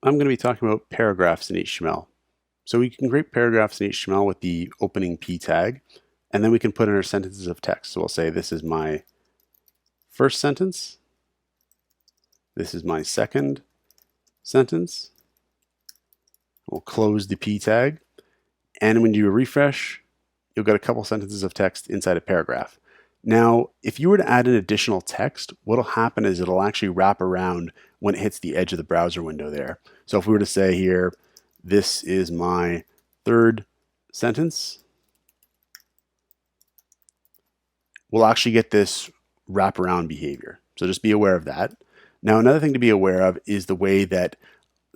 I'm going to be talking about paragraphs in HTML. So we can create paragraphs in HTML with the opening p tag, and then we can put in our sentences of text. So we'll say this is my first sentence, this is my second sentence. We'll close the p tag, and when you do a refresh, you'll get a couple sentences of text inside a paragraph. Now, if you were to add an additional text, what'll happen is it'll actually wrap around when it hits the edge of the browser window there. So if we were to say here, this is my third sentence, we'll actually get this wraparound behavior. So just be aware of that. Now, another thing to be aware of is the way that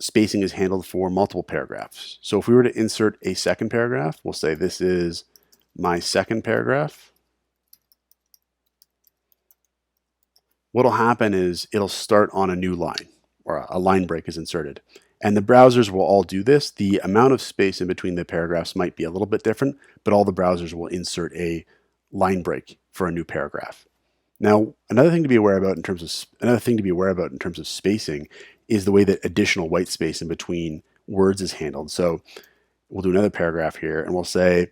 spacing is handled for multiple paragraphs. So if we were to insert a second paragraph, we'll say this is my second paragraph. What'll happen is it'll start on a new line, or a line break is inserted. And the browsers will all do this. The amount of space in between the paragraphs might be a little bit different, but all the browsers will insert a line break for a new paragraph. Now, another thing to be aware about in terms of spacing is the way that additional white space in between words is handled. So we'll do another paragraph here, and we'll say,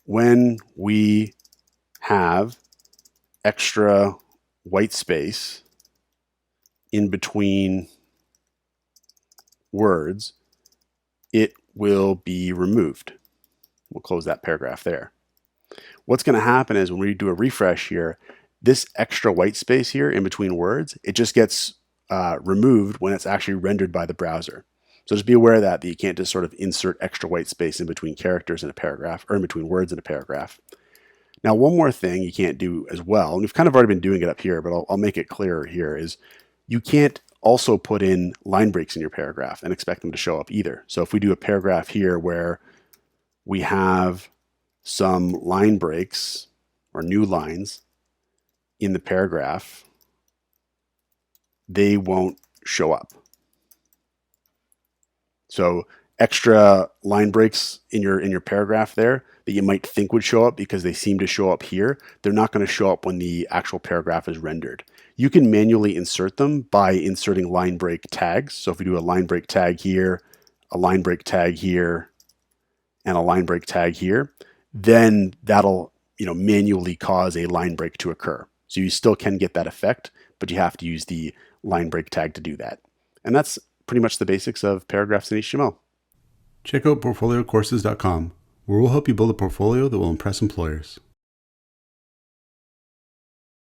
when we have extra white space in between words, it will be removed. We'll close that paragraph there. What's going to happen is when we do a refresh here, this extra white space here in between words, it just gets removed when it's actually rendered by the browser. So just be aware of that you can't just sort of insert extra white space in between characters in a paragraph, or in between words in a paragraph. Now, one more thing you can't do as well, and we've kind of already been doing it up here, but I'll make it clearer here, is you can't also put in line breaks in your paragraph and expect them to show up either. So if we do a paragraph here where we have some line breaks or new lines in the paragraph, they won't show up. So extra line breaks in your paragraph there that you might think would show up because they seem to show up here, they're not going to show up when the actual paragraph is rendered. You can manually insert them by inserting line break tags. So if we do a line break tag here, a line break tag here, and a line break tag here, then that'll manually cause a line break to occur. So you still can get that effect, but you have to use the line break tag to do that. And that's pretty much the basics of paragraphs in HTML. Check out portfoliocourses.com, where we'll help you build a portfolio that will impress employers.